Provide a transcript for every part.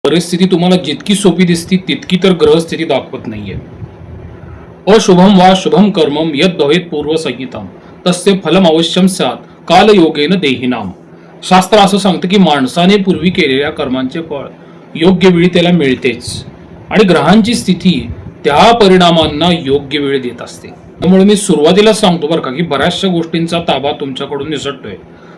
परिस्थिती तुम्हाला जितकी सोपी दिसती तितकी तर ग्रहस्थिती दाखवत नाहीये. अशुभम वा शुभम कर्मम यद भवेत पूर्व संहिताम तस्य फलम अवश्यम स्यात् कालयोगेन देहिनाम. शास्त्र असं सांगतं की माणसाने पूर्वी केलेल्या कर्मांचे फळ योग्य वेळी त्याला मिळतेच आणि ग्रहांची स्थिती त्या परिणामांना योग्य वेळ देत असते. त्यामुळे मी सुरुवातीला सांगतो बरं का की बऱ्याचशा गोष्टींचा ताबा तुमच्याकडून निसटतोय.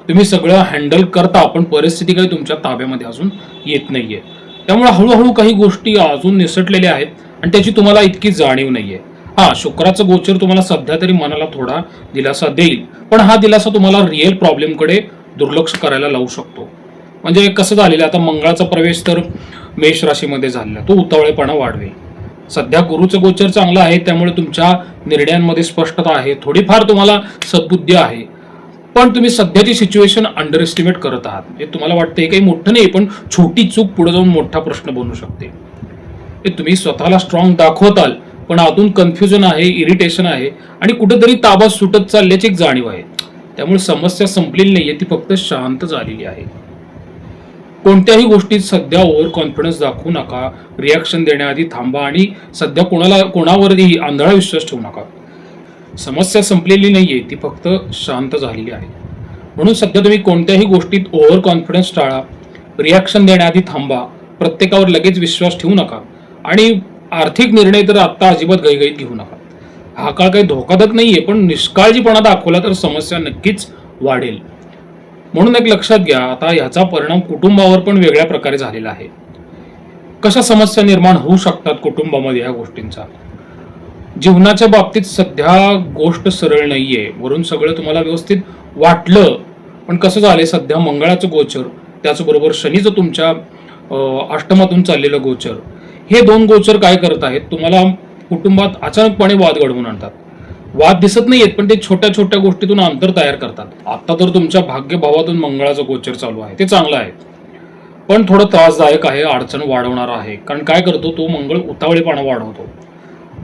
तुम्ही सगळं हँडल करता पण परिस्थिती काही तुमच्या ताब्यामध्ये अजून येत नाहीये. त्यामुळे हळूहळू काही गोष्टी अजून निसटलेल्या आहेत आणि त्याची तुम्हाला इतकी जाणीव नाहीये. हा, शुक्राचं गोचर तुम्हाला सध्या तरी मनाला थोडा दिलासा देईल, पण हा दिलासा तुम्हाला रिअल प्रॉब्लेमकडे दुर्लक्ष करायला लावू शकतो. म्हणजे कसं झालेलं आता मंगळाचा प्रवेश तर मेष राशीमध्ये झालेला, तो उतावळेपणा वाढवेल. सध्या गुरुचं गोचर चांगलं आहे, त्यामुळे तुमच्या निर्णयांमध्ये स्पष्टता आहे, थोडीफार तुम्हाला सद्बुद्धी आहे. पण तुम्ही सध्याची सिच्युएशन अंडर एस्टिमेट करत आहात. हे तुम्हाला वाटतं हे काही मोठं नाही, पण छोटी चूक पुढे जाऊन मोठा प्रश्न बनू शकते. हे तुम्ही स्वतःला स्ट्रॉंग दाखवताल, पण आतून कन्फ्युजन आहे, इरिटेशन आहे आणि कुठेतरी ताबा सुटत चालल्याची एक जाणीव आहे. त्यामुळे समस्या संपलेली नाहीये, ती फक्त शांत झालेली आहे. कोणत्याही गोष्टीत सध्या ओव्हर कॉन्फिडन्स दाखवू नका, रिॲक्शन देण्याआधी थांबा आणि सध्या कोणावरही आंधळा विश्वास ठेवू नका. समस्या संपलेली नाहीये, ती फक्त शांत झालेली आहे. म्हणून सध्या तुम्ही कोणत्याही गोष्टीत ओव्हर कॉन्फिडन्स टाळा, रिॲक्शन देण्याआधी थांबा, प्रत्येकावर लगेच विश्वास ठेवू नका आणि आर्थिक निर्णय तर आता अजिबात घाईघाईत घेऊ नका. हा काळ काही धोकादायक नाहीये, पण निष्काळजीपणा दाखवला तर समस्या नक्कीच वाढेल. म्हणून एक लक्षात घ्या, आता ह्याचा परिणाम कुटुंबावर पण वेगळ्या प्रकारे झालेला आहे. कशा समस्या निर्माण होऊ शकतात कुटुंबामध्ये या गोष्टींचा. जीवनाच्या बाबतीत सध्या गोष्ट सरळ नाहीये. वरून सगळं तुम्हाला व्यवस्थित वाटलं, पण कसं झालंय सध्या मंगळाचं गोचर, त्याचबरोबर शनीचं तुमच्या अष्टमातून चाललेलं गोचर, हे दोन गोचर काय करत आहेत, तुम्हाला कुटुंबात अचानकपणे वाद घडवून आणतात. वाद दिसत नाहीयेत, पण ते छोट्या छोट्या गोष्टीतून अंतर तयार करतात. आता तर तुमच्या भाग्यभावातून मंगळाचं गोचर चालू आहे, ते चांगलं आहे, पण थोडं त्रासदायक आहे, अडचण वाढवणार आहे. कारण काय करतो तो मंगळ उतावळेपणा वाढवतो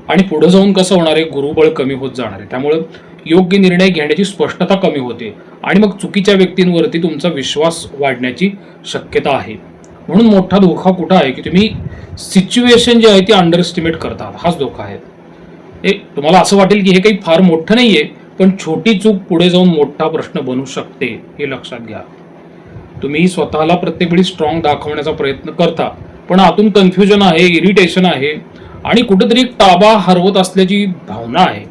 आणि पुढे जाऊन कसं होणार आहे, गुरुबळ कमी होत जाणार आहे. त्यामुळे योग्य निर्णय घेण्याची स्पष्टता कमी होते आणि मग चुकीच्या व्यक्तींवरती तुमचा विश्वास वाढण्याची शक्यता आहे. म्हणून मोठा धोका कुठं आहे की तुम्ही सिच्युएशन जी आहे ती अंडर एस्टिमेट करता. हाच धोका आहे. तुम्हाला असं वाटेल की हे काही फार मोठं नाहीये, पण छोटी चूक पुढे जाऊन मोठा प्रश्न बनू शकते, हे लक्षात घ्या. तुम्ही स्वतःला प्रत्येक वेळी स्ट्रॉंग दाखवण्याचा प्रयत्न करता, पण आतून कन्फ्युजन आहे, इरिटेशन आहे आणि कुठेतरी ताबा हरवत असल्याची भावना आहे.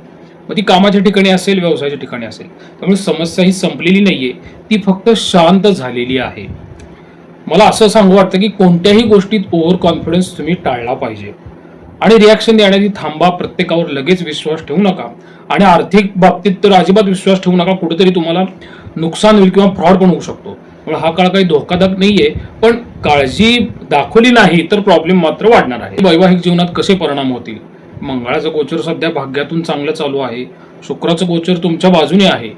मग ती कामाच्या ठिकाणी असेल, व्यवसायाच्या ठिकाणी असेल. त्यामुळे समस्या ही संपलेली नाहीये, ती फक्त शांत झालेली आहे. मला असं सांगू वाटतं की कोणत्याही गोष्टीत ओव्हर कॉन्फिडन्स तुम्ही टाळला पाहिजे आणि रिॲक्शन देण्याची थांबा, प्रत्येकावर लगेच विश्वास ठेवू नका आणि आर्थिक बाबतीत तर अजिबात विश्वास ठेवू नका. कुठेतरी तुम्हाला नुकसान होईल किंवा फ्रॉड पण होऊ शकतो. त्यामुळे हा काळ काही धोकादायक नाहीये, पण काळजी दाखवली नाही तर प्रॉब्लेम मात्र वाढणार आहे. वैवाहिक जीवनात कसे परिणाम होतील. मंगळाचं गोचर सध्या भाग्यातून चांगलं चालू आहे, शुक्राचं गोचर तुमच्या बाजूने आहे,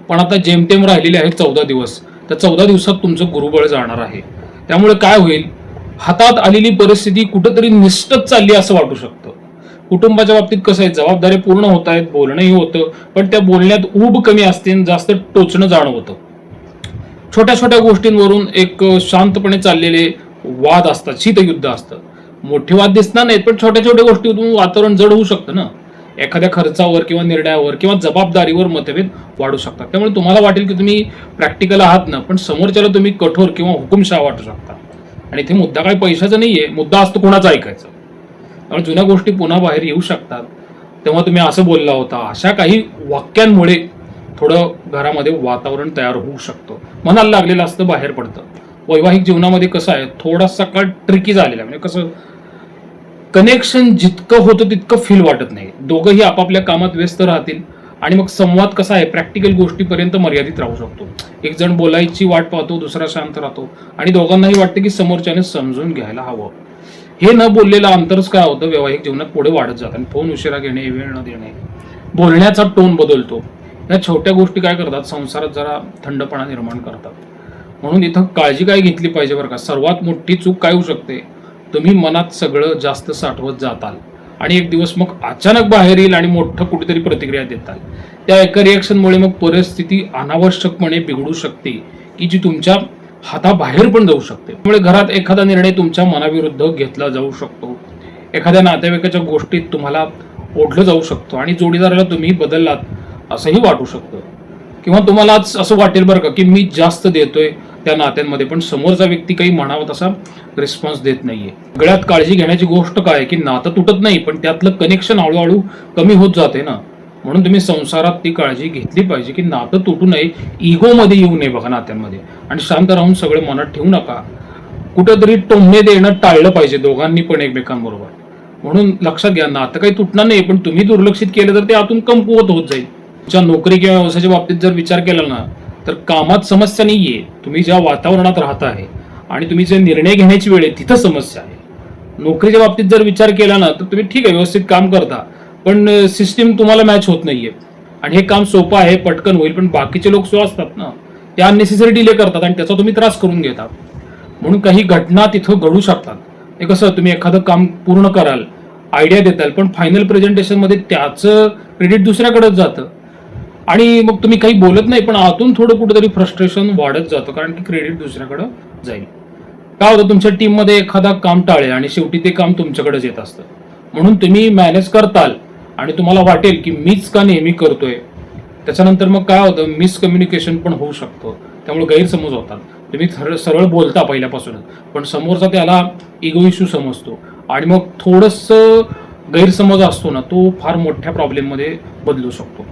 पण आता जेमतेम राहिलेले आहेत 14 दिवस. त्या 14 दिवसात तुमचं गुरुबळ जाणार आहे. त्यामुळे काय होईल, हातात आलेली परिस्थिती कुठेतरी निष्ठच चालली असं वाटू शकतं. कुटुंबाच्या बाबतीत कसं आहे, जबाबदारी पूर्ण होत आहेत, बोलणंही होतं, पण त्या बोलण्यात ऊब कमी असते, जास्त टोचणं जाणवतं. छोट्या छोट्या गोष्टींवरून एक शांतपणे चाललेले वाद असतात, शीतयुद्ध असतं. मोठे वाद दिसणार नाहीत, पण छोट्या छोट्या गोष्टीतून वातावरण जड होऊ शकतं ना. एखाद्या खर्चावर किंवा निर्णयावर किंवा जबाबदारीवर मतभेद वाढू शकतात. त्यामुळे तुम्हाला वाटेल की तुम्ही प्रॅक्टिकल आहात ना, पण समोरच्याला तुम्ही कठोर किंवा हुकुमशाह वाटू शकता. आणि इथे मुद्दा काही पैशाचा नाहीये, मुद्दा असतो कोणाचा ऐकायचं. त्यामुळे जुन्या गोष्टी पुन्हा बाहेर येऊ शकतात. तेव्हा तुम्ही असं बोलला होता, अशा काही वाक्यांमुळे थोडं घरामध्ये वातावरण तयार होऊ शकतं. मनाला लागलेलं असतं बाहेर पडतं. वैवाहिक जीवनामध्ये कसं आहे, थोडासा काळ ट्रिकी झालेला आहे. म्हणजे कसं, कनेक्शन जितकं होतं तितकं फील वाटत नाही. दोघंही आपापल्या कामात व्यस्त राहतील आणि मग संवाद कसा आहे, प्रॅक्टिकल गोष्टीपर्यंत मर्यादित राहू शकतो. एक जण बोलायची वाट पाहतो, दुसरा शांत राहतो आणि दोघांनाही वाटतं की समोरच्याने समजून घ्यायला हवं. हे न बोललेलं अंतरच काय होतं, वैवाहिक जीवनात पुढे वाढत जातं आणि फोन उशिरा घेणे, वेळ न देणे, बोलण्याचा टोन बदलतो. या छोट्या गोष्टी काय करतात, संसारात जरा थंडपणा निर्माण करतात. म्हणून इथं काळजी काय घेतली पाहिजे बरं का. सर्वात मोठी चूक काय होऊ शकते, तुम्ही मनात सगळं जास्त साठवत जाताल आणि एक दिवस मग अचानक बाहेर येईल आणि मोठं कुठेतरी प्रतिक्रिया देताल. त्या एका रिॲक्शनमुळे मग परिस्थिती अनावश्यकपणे बिघडू शकते की जी तुमच्या हाताबाहेर पण जाऊ शकते. त्यामुळे घरात एखादा निर्णय तुमच्या मनाविरुद्ध घेतला जाऊ शकतो. एखाद्या नातेवाईकाच्या गोष्टीत तुम्हाला ओढलं जाऊ शकतं आणि जोडीदाराला तुम्ही बदललात असंही वाटू शकतं. किंवा तुम्हालाच असं वाटेल बरं का की मी जास्त देतोय त्या नात्यांमध्ये, पण समोरचा व्यक्ती काही म्हणावा तसा रिस्पॉन्स देत नाहीये. सगळ्यात काळजी घेण्याची गोष्ट काय की नातं तुटत नाही, पण त्यातलं कनेक्शन हळूहळू कमी होत जाते ना. म्हणून तुम्ही संसारात ती काळजी घेतली पाहिजे की नातं तुटू नये, इगोमध्ये येऊ नये बघा नात्यांमध्ये. आणि शांत राहून सगळं मनात ठेवू नका. कुठंतरी टोमणे देणं टाळलं पाहिजे दोघांनी पण एकमेकांबरोबर. म्हणून लक्षात घ्या, नातं काही तुटणार नाही, पण तुम्ही दुर्लक्षित केलं तर ते आतून कमकुवत होत जाईल. तुमच्या नोकरी किंवा व्यवसायाच्या बाबतीत जर विचार केला ना, तर कामात समस्या नाहीये. तुम्ही ज्या वातावरणात राहता आहे आणि तुम्ही जे निर्णय घेण्याची वेळ आहे तिथं समस्या आहे. नोकरीच्या बाबतीत जर विचार केला ना, तर तुम्ही ठीक आहे व्यवस्थित काम करता, पण सिस्टीम तुम्हाला मॅच होत नाहीये. आणि हे काम सोपं आहे, पटकन होईल, पण बाकीचे लोक जो असतात ना, ते अननेसेसरी डिले करतात आणि त्याचा तुम्ही त्रास करून घेता. म्हणून काही घटना तिथं घडू शकतात. हे कसं, तुम्ही एखादं काम पूर्ण कराल, आयडिया देताल, पण फायनल प्रेझेंटेशन मध्ये त्याचं क्रेडिट दुसऱ्याकडेच जातं आणि मग तुम्ही काही बोलत नाही, पण आतून थोडं कुठेतरी फ्रस्ट्रेशन वाढत जातं, कारण की क्रेडिट दुसऱ्याकडे जाईल. काय होतं, तुमच्या टीममध्ये एखादा काम टाळेल आणि शेवटी ते काम तुमच्याकडेच येत असतं. म्हणून तुम्ही मॅनेज करताल आणि तुम्हाला वाटेल की मीच का नेहमी करतोय. त्याच्यानंतर मग काय होतं, मिसकम्युनिकेशन पण होऊ शकतं. त्यामुळे गैरसमज होतात. तुम्ही सरळ बोलता पहिल्यापासूनच, पण समोरचा त्याला इगो इश्यू समजतो आणि मग थोडंसं गैरसमज असतो ना, तो फार मोठ्या प्रॉब्लेममध्ये बदलू शकतो.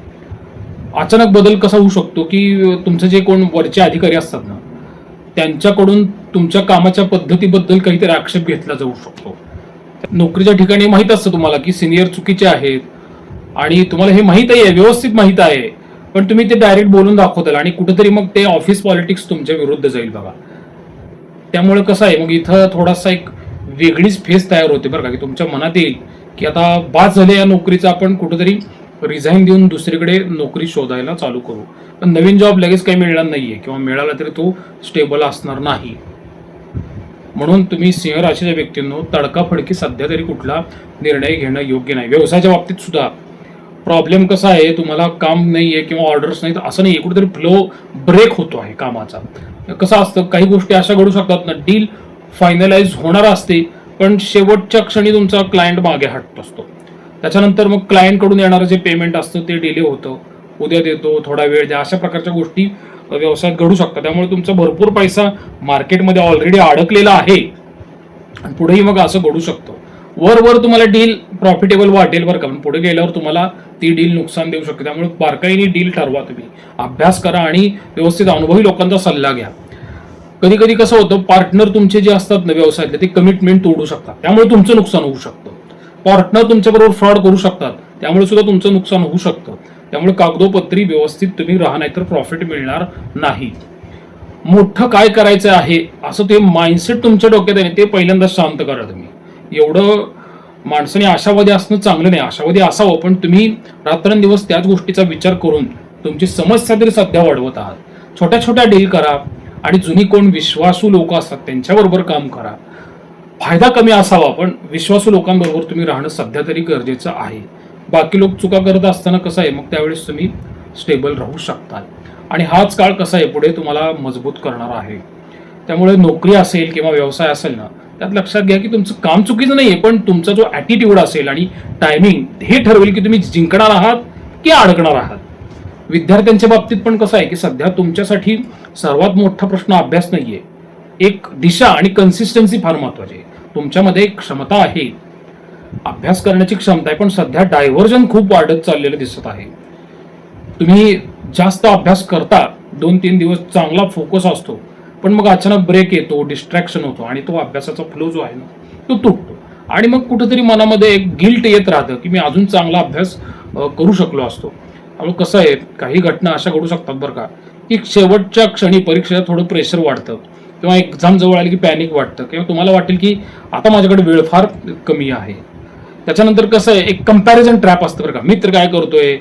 अचानक बदल कसा होऊ शकतो की तुमचे जे कोण वरचे अधिकारी असतात ना, त्यांच्याकडून तुमच्या कामाच्या पद्धतीबद्दल काहीतरी आक्षेप घेतला जाऊ शकतो. नोकरीच्या ठिकाणी माहीत असतं तुम्हाला की सिनियर चुकीचे आहेत आणि तुम्हाला हे माहीत आहे, व्यवस्थित माहीत आहे, पण तुम्ही ते डायरेक्ट बोलून दाखवताल आणि कुठेतरी मग ते ऑफिस पॉलिटिक्स तुमच्या विरुद्ध जाईल बघा. त्यामुळे कसं आहे, मग इथं थोडासा एक वेगळीच फेस तयार होते बरं का, की तुमच्या मनात येईल की आता बास झाले या नोकरीचा, आपण कुठेतरी रिझाईन देऊन दुसरीकडे नोकरी शोधायला चालू करू. पण नवीन जॉब लगेच काही मिळणार नाहीये किंवा मिळाला तरी तो स्टेबल असणार नाही. म्हणून तुम्ही सिंह राशीच्या व्यक्तींनो, तडकाफडकी सध्या तरी कुठला निर्णय घेणं योग्य नाही. व्यवसायाच्या बाबतीत सुद्धा प्रॉब्लेम कसा आहे, तुम्हाला काम नाहीये किंवा ऑर्डर्स नाहीत असं नाहीये, कुठेतरी फ्लो ब्रेक होतो आहे कामाचा. कसं असतं, काही गोष्टी अशा घडू शकतात ना, डील फायनलाइज होणार असते, पण शेवटच्या क्षणी तुमचा क्लायंट मागे हटत असतो. त्याच्यानंतर मग क्लायंटकडून येणारं जे पेमेंट असतं ते डिले होतं, उद्या देतो, थोडा वेळ द्या, अशा प्रकारच्या गोष्टी व्यवसायात घडू शकतात. त्यामुळे तुमचा भरपूर पैसा मार्केटमध्ये ऑलरेडी अडकलेला आहे आणि पुढेही मग असं घडू शकतं. वर तुम्हाला डील प्रॉफिटेबल वाटेल बरं का, पण पुढे गेल्यावर तुम्हाला ती डील नुकसान देऊ शकते. त्यामुळे बारकाईने डील ठरवा, तुम्ही अभ्यास करा आणि व्यवस्थित अनुभवी लोकांचा सल्ला घ्या. कधी कधी कसं होतं, पार्टनर तुमचे जे असतात ना व्यवसायातले, ते कमिटमेंट तोडू शकतात, त्यामुळे तुमचं नुकसान होऊ शकतं. पार्टनर तुमच्याबरोबर फ्रॉड करू शकतात, त्यामुळे सुद्धा तुमचं नुकसान होऊ शकतं. त्यामुळे कागदोपत्री व्यवस्थित तुम्ही राहा, नाहीतर प्रॉफिट मिळणार नाही. मोठं काय करायचं आहे असं ते माइंडसेट तुमच्या डोक्यात आहे, ते पहिल्यांदा शांत करा तुम्ही. एवढं माणसाने आशावादी असणं चांगलं नाही, आशावादी असावं, पण तुम्ही रात्रंदिवस त्याच गोष्टीचा विचार करून तुमची समस्या तरी सध्या वाढवत आहात. छोट्या छोट्या डील करा आणि जुनी कोण विश्वासू लोक असतात त्यांच्याबरोबर काम करा. फायदा कमी असावा, पण विश्वासू लोकांबरोबर तुम्ही राहणं सध्या तरी गरजेचं आहे. बाकी लोक चुका करत असताना कसं आहे, मग त्यावेळेस तुम्ही स्टेबल राहू शकता आणि हाच काळ कसा आहे पुढे तुम्हाला मजबूत करणार आहे. त्यामुळे नोकरी असेल किंवा व्यवसाय असेल ना, त्यात लक्षात घ्या की तुमचं काम चुकीचं नाहीये, पण तुमचा जो ॲटिट्यूड असेल आणि टायमिंग हे ठरवेल की तुम्ही जिंकणार आहात की अडकणार आहात. विद्यार्थ्यांच्या बाबतीत पण कसं आहे की सध्या तुमच्यासाठी सर्वात मोठा प्रश्न अभ्यास नाहीये, एक दिशा आणि कन्सिस्टन्सी फार महत्वाची आहे. तुमच्यामध्ये एक क्षमता आहे, अभ्यास करण्याची क्षमता आहे, पण सध्या डायव्हर्जन खूप वाढत चाललेलं दिसत आहे. तुम्ही जास्त अभ्यास करता, 2-3 दिवस चांगला फोकस असतो, पण मग अचानक ब्रेक येतो, डिस्ट्रॅक्शन होतो आणि तो अभ्यासाचा फ्लो जो आहे ना तो तुटतो आणि मग कुठेतरी मनामध्ये एक गिल्ट येत राहतं की मी अजून चांगला अभ्यास करू शकलो असतो. त्यामुळे कसं आहे, काही घटना अशा घडू शकतात बरं का, की शेवटच्या क्षणी परीक्षेला थोडं प्रेशर वाढतं किंवा एक्झाम जवळ आली की पॅनिक वाटतं किंवा तुम्हाला वाटेल की आता माझ्याकडे वेळ फार कमी आहे. त्याच्यानंतर कसं आहे, एक कंपॅरिझन ट्रॅप असतं बरं का, मित्र काय करतोय,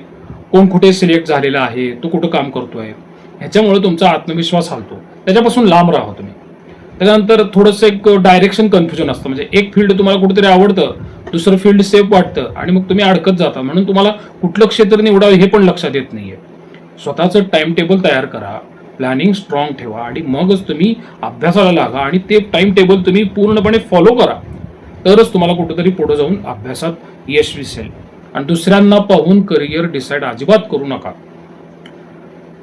कोण कुठे सिलेक्ट झालेला आहे, तो कुठं काम करतोय, ह्याच्यामुळे तुमचा आत्मविश्वास हलतो. त्याच्यापासून लांब राहा तुम्ही. त्याच्यानंतर थोडंसं एक डायरेक्शन कन्फ्युजन असतं, म्हणजे एक फील्ड तुम्हाला कुठेतरी आवडतं, दुसरं फील्ड सेफ वाटतं आणि मग तुम्ही अडकत जाता. म्हणून तुम्हाला कुठलं क्षेत्र निवडावं हे पण लक्षात येत नाहीये. स्वतःचं टाइम टेबल तयार करा, प्लॅनिंग स्ट्रॉंग ठेवा आणि मगच तुम्ही अभ्यासाला लागा आणि ते टाइम टेबल तुम्ही पूर्णपणे फॉलो करा, तरच तुम्हाला कुठेतरी पुढे जाऊन अभ्यासात यश दिसेल. आणि दुसऱ्यांना पाहून करिअर डिसाईड अजिबात करू नका.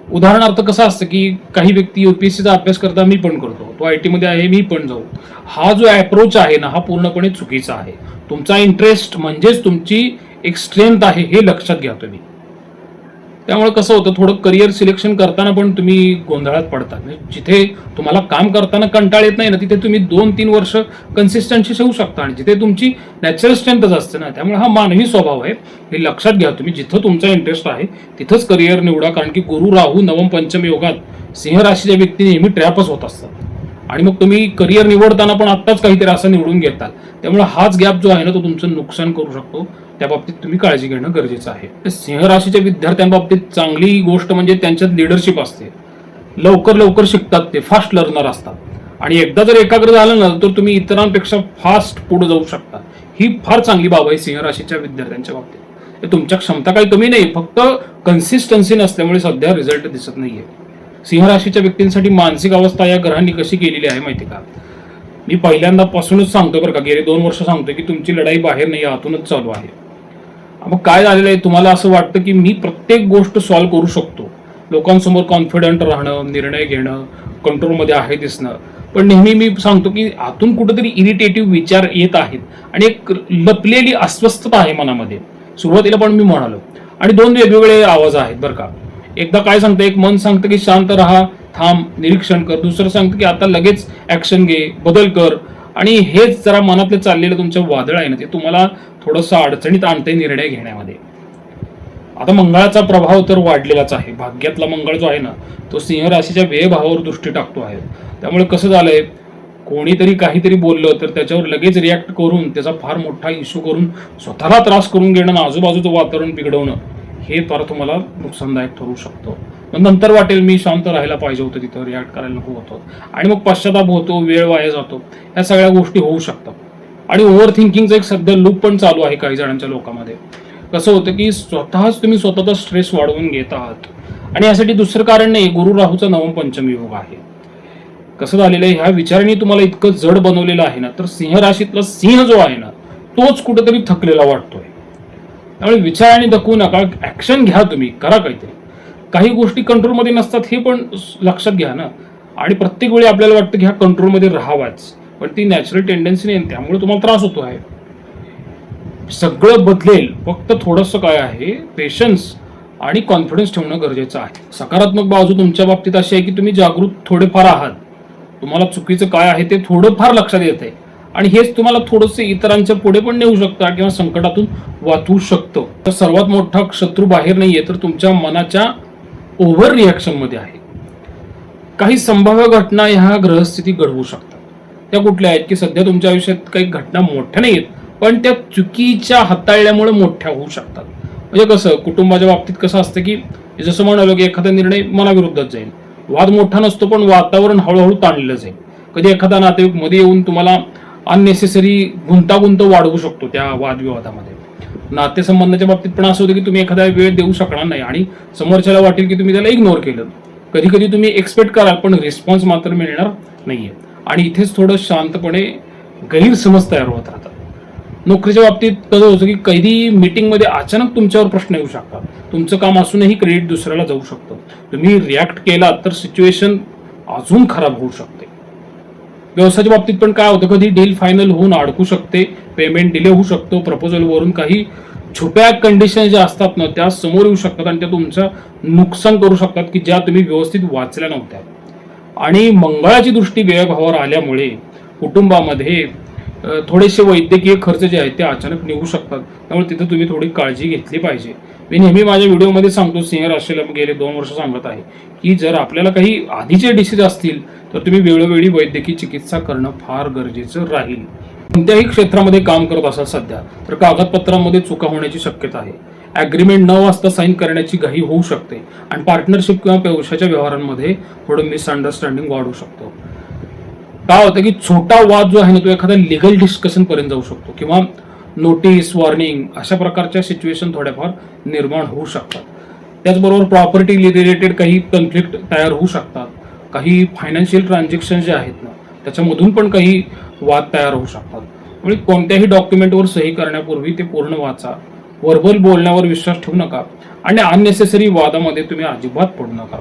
उदाहरणार्थ कसं असतं की काही व्यक्ती UPSCचा अभ्यास करता, मी पण करतो, तो IT मध्ये आहे, मी पण जाऊ. हा जो अप्रोच आहे ना, हा पूर्णपणे चुकीचा आहे. तुमचा इंटरेस्ट म्हणजेच तुमची एक स्ट्रेंथ आहे हे लक्षात घ्या तुम्ही. त्यामुळे कसं होतं, थोडं करिअर सिलेक्शन करताना पण तुम्ही गोंधळात पडतात. जिथे तुम्हाला काम करताना कंटाळ येत नाही ना, तिथे तुम्ही 2-3 वर्ष कन्सिस्टन्सी ठेवू शकता आणि जिथे तुमची नॅचरल स्ट्रेंथच असते ना, त्यामुळे हा मानवी स्वभाव आहे, हे लक्षात घ्या तुम्ही. जिथं तुमचा इंटरेस्ट आहे तिथंच करिअर निवडा, कारण की गुरु राहू नवम पंचम योगात सिंह राशीच्या व्यक्ती नेहमी ट्रॅपच होत असतात आणि मग तुम्ही करिअर निवडताना पण आत्ताच काहीतरी असं निवडून घेताल. त्यामुळे हाच गॅप जो आहे ना, तो तुमचं नुकसान करू शकतो. त्या बाबतीत तुम्ही काळजी घेणं गरजेचं आहे. सिंह राशीच्या विद्यार्थ्यांबाबतीत चांगली गोष्ट म्हणजे त्यांच्यात लिडरशिप असते. लवकर शिकतात, ते फास्ट लर्नर असतात आणि एकदा जर एकाग्र झालं ना, तर तुम्ही इतरांपेक्षा फास्ट पुढे जाऊ शकता. ही फार चांगली बाब आहे सिंह राशीच्या विद्यार्थ्यांच्या बाबतीत. तुमच्या क्षमता काही कमी नाही, फक्त कन्सिस्टन्सी नसल्यामुळे सध्या रिझल्ट दिसत नाहीये. सिंह राशीच्या व्यक्तींसाठी मानसिक अवस्था या ग्रहांनी कशी केलेली आहे माहिती का? मी पहिल्यांदापासूनच सांगतो बरं का, गेले 2 वर्ष सांगतोय की तुमची लढाई बाहेर नाही, आतूनच चालू आहे. मग काय झालेलं आहे, तुम्हाला असं वाटतं की मी प्रत्येक गोष्ट सॉल्व्ह करू शकतो, लोकांसमोर कॉन्फिडंट राहणं, निर्णय घेणं, कंट्रोलमध्ये आहे दिसणं. पण नेहमी मी सांगतो की आतून कुठेतरी इरिटेटिव्ह विचार येत आहेत आणि एक लपलेली अस्वस्थता आहे मनामध्ये. सुरुवातीला पण मी म्हणालो. आणि 2 वेगवेगळे आवाज आहेत बरं का. एकदा काय सांगतं, एक मन सांगतं की शांत राहा, थांब, निरीक्षण कर. दुसरं सांगतं की आता लगेच ऍक्शन घे, बदल कर. आणि हेच जरा मनातले चाललेलं तुमचं वादळ आहे ना, ते तुम्हाला थोडंसं अडचणीत आणते निर्णय घेण्यामध्ये. आता मंगळाचा प्रभाव तर वाढलेलाच आहे. भाग्यातला मंगळ जो आहे ना, तो सिंह राशीच्या व्ययभावावर दृष्टी टाकतो आहे. त्यामुळे कसं झालंय, कोणीतरी काहीतरी बोललं तर त्याच्यावर लगेच रिॲक्ट करून त्याचा फार मोठा इश्यू करून स्वतःला त्रास करून घेणं आणि आजूबाजूचं वातावरण बिघडवणं, हे फार तुम्हाला नुकसानदायक ठरू शकतो. नंतर वाटेल मी शांत राहायला पाहिजे होतं, तिथं रिॲक्ट करायला नको होतं आणि मग पश्चाताप होतो, वेळ वाया जातो. या सगळ्या गोष्टी होऊ शकतात. आणि ओव्हर थिंकिंगचं एक सध्या लूप पण चालू आहे काही जणांच्या लोकांमध्ये. कसं होतं की स्वतःच तुम्ही स्वतःचा स्ट्रेस वाढवून घेत आहात आणि यासाठी दुसरं कारण नाही, गुरु राहूचा नवम पंचम योग आहे. कसं झालेलं आहे, ह्या विचारांनी तुम्हाला इतकं जड बनवलेलं आहे ना, तर सिंह राशीतला सिंह जो आहे ना, तोच कुठेतरी थकलेला वाटतोय. त्यामुळे विचारांनी दखवू नका, ऍक्शन घ्या, तुम्ही करा काहीतरी. काही गोष्टी कंट्रोलमध्ये नसतात हे पण लक्षात घ्या ना. आणि प्रत्येक वेळी आपल्याला वाटतं की ह्या कंट्रोलमध्ये राहावाच, पण ती नॅचरल टेंडन्सी नाही, त्यामुळे तुम्हाला त्रास होतो आहे. सगळं बदलेल, फक्त थोडंसं काय आहे, पेशन्स आणि कॉन्फिडन्स ठेवणं गरजेचं आहे. सकारात्मक बाजू तुमच्या बाबतीत अशी आहे की तुम्ही जागृत थोडेफार आहात. तुम्हाला चुकीचं काय आहे ते थोडंफार लक्षात येत आहे आणि हेच तुम्हाला थोडंसं इतरांच्या पुढे पण नेऊ शकतं किंवा संकटातून वाचवू शकतं. तर सर्वात मोठा शत्रू बाहेर नाहीये, तर तुमच्या मनाच्या ओव्हर रिॲक्शन मध्ये आहे. काही संभाव्य घटना ह्या ग्रहस्थिती घडवू शकतात. त्या कुठल्या आहेत की सध्या तुमच्या आयुष्यात काही घटना मोठ्या नाही आहेत, पण त्या चुकीच्या हाताळल्यामुळे मोठ्या होऊ शकतात. म्हणजे कसं, कुटुंबाच्या बाबतीत कसं असतं की जसं म्हणालो की एखादा निर्णय मनाविरुद्धच जाईल, वाद मोठा नसतो पण वातावरण हळूहळू ताणलेलं जाईल. कधी एखादा नातेवाईक मध्ये येऊन तुम्हाला अननेसेसरी गुंतागुंत वाढवू शकतो त्या वादविवादामध्ये. नातेसंबंधाच्या बाबतीत पण असं होतं की तुम्ही एखादा वेळ देऊ शकणार नाही आणि समोरच्याला वाटेल की तुम्ही त्याला इग्नोर केलं. कधी कधी तुम्ही एक्सपेक्ट कराल पण रिस्पॉन्स मात्र मिळणार नाहीये आणि इथेच थोडं शांतपणे गैरसमज तयार होत राहतात. नोकरीच्या बाबतीत कसं होतं की कधी मीटिंगमध्ये अचानक तुमच्यावर प्रश्न येऊ शकतात. तुमचं काम असूनही क्रेडिट दुसऱ्याला जाऊ शकतं. तुम्ही रिॲक्ट केला तर सिच्युएशन अजून खराब होऊ शकते. व्यवसायाच्या बाबतीत पण काय होतं, कधी डील फायनल होऊन अडकू शकते, पेमेंट डिले होऊ शकतो, प्रपोजलवरून काही छुप्या कंडिशन ज्या असतात ना त्या समोर येऊ शकतात आणि त्या तुमचं नुकसान करू शकतात की ज्या तुम्ही व्यवस्थित वाचल्या नव्हत्या. आणि मंगळाची दृष्टी व्ययभावावर आल्यामुळे कुटुंबामध्ये थोडेसे वैद्यकीय खर्च जे आहेत ते अचानक निघू शकतात. त्यामुळे तिथे तुम्ही थोडी काळजी घेतली पाहिजे. मी नेहमी माझ्या व्हिडिओमध्ये सांगतो, सिंह राशीला गेले 2 वर्ष सांगत आहे की जर आपल्याला काही आधीचे डिसीज असतील तर तुम्ही वेळोवेळी वैद्यकीय चिकित्सा करणं फार गरजेचं राहील. कोणत्याही क्षेत्रामध्ये काम करत असाल सध्या तर कागदपत्रांमध्ये चुका होण्याची शक्यता आहे. ॲग्रीमेंट न वाचता साईन करण्याची घाई होऊ शकते आणि पार्टनरशिप किंवा पैशाच्या व्यवहारांमध्ये थोडं मिसअंडरस्टँडिंग वाढू शकतो. काय होतं की छोटा वाद जो आहे ना तो एखाद्या लिगल डिस्कशन पर्यंत जाऊ शकतो किंवा नोटीस, वॉर्निंग अशा प्रकारच्या सिच्युएशन थोड्याफार निर्माण होऊ शकतात. त्याचबरोबर प्रॉपर्टी रिलेटेड काही कन्फ्लिक्ट तयार होऊ शकतात. काही फायनान्शियल ट्रान्झॅक्शन जे आहेत ना त्याच्यामधून पण काही वाद तयार होऊ शकतात. म्हणजे कोणत्याही डॉक्युमेंटवर सही करण्यापूर्वी ते पूर्ण वाचा. वर्बल बोलण्यावर विश्वास ठेवू नका आणि अननेसेसरी वादामध्ये तुम्ही अजिबात पडू नका.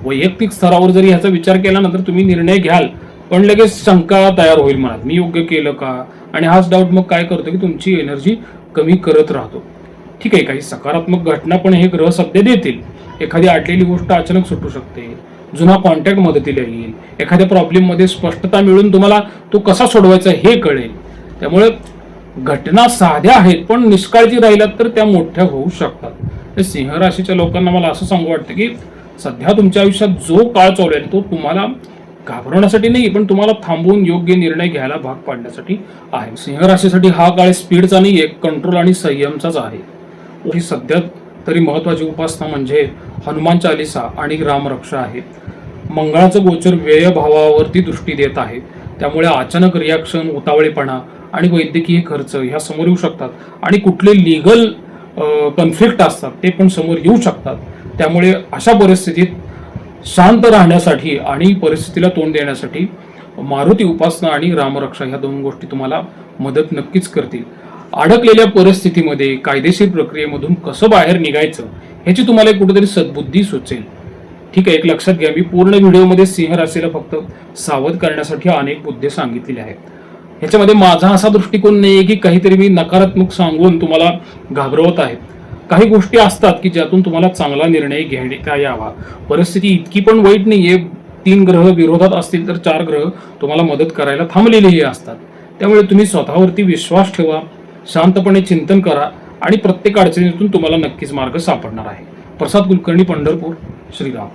वैयक्तिक स्तरावर जरी ह्याचा विचार केला ना तर तुम्ही निर्णय घ्याल पण लगेच शंका तयार होईल मनात, मी योग्य केलं का? आणि हाच डाऊट मग काय करतो की तुमची एनर्जी कमी करत राहतो. ठीक आहे, काही सकारात्मक घटना पण हे ग्रह सध्या देतील. एखादी अडलेली गोष्ट अचानक सुटू शकते, जुना कॉन्टॅक्ट मदतीला येईल, एखाद्या प्रॉब्लेम मध्ये स्पष्टता मिळून तुम्हाला तो कसा सोडवायचा हे कळेल. त्यामुळे घटना साध्या आहेत पण निष्काळजी राहिलात तर त्या मोठ्या होऊ शकतात. सिंह राशीच्या लोकांना मला असं सांगू वाटतं की सध्या तुमच्या आयुष्यात जो काळ चालू आहे तो तुम्हाला घाबरवण्यासाठी नाही पण तुम्हाला थांबवून योग्य निर्णय घ्यायला भाग पाडण्यासाठी आहे. सिंह राशीसाठी हा काळ स्पीडचा नाहीये, कंट्रोल आणि संयमचाच आहे. ही सध्या तरी महत्वाची उपासना म्हणजे हनुमान चालिसा आणि रामरक्षा आहे. मंगळाचं गोचर व्ययभावावरती दृष्टी देत आहे. त्यामुळे अचानक रिॲक्शन, उतावळेपणा आणि वैद्यकीय खर्च ह्या समोर येऊ शकतात आणि कुठले लिगल कन्फ्लिक्ट असतात ते पण समोर येऊ शकतात. त्यामुळे अशा परिस्थितीत शांत राहण्यासाठी आणि परिस्थितीला तोंड देण्यासाठी मारुती उपासना आणि रामरक्षा ह्या दोन गोष्टी तुम्हाला मदत नक्कीच करतील. अडकलेल्या परिस्थितीमध्ये कायदेशीर प्रक्रियेमधून कसं बाहेर निघायचं ह्याची तुम्हाला कुठेतरी सद्बुद्धी सुचेल. ठीक आहे, एक लक्षात घ्या, मी पूर्ण व्हिडिओमध्ये सिंह राशीला फक्त सावध करण्यासाठी अनेक मुद्दे सांगितलेले आहेत. ह्याच्यामध्ये माझा असा दृष्टिकोन नाहीये की काहीतरी मी नकारात्मक सांगून तुम्हाला घाबरवत आहे. काही गोष्टी असतात की ज्यातून तुम्हाला चांगला निर्णय घेता यावा. परिस्थिती इतकी पण वाईट नाहीये. 3 ग्रह विरोधात असतील तर 4 ग्रह तुम्हाला मदत करायला थांबलेलेही असतात. त्यामुळे तुम्ही स्वतःवरती विश्वास ठेवा, शांतपणे चिंतन करा आणि प्रत्येक अडचणीतून तुम्हाला नक्कीच मार्ग सापडणार आहे. प्रसाद कुलकर्णी, पंढरपूर. श्रीराम.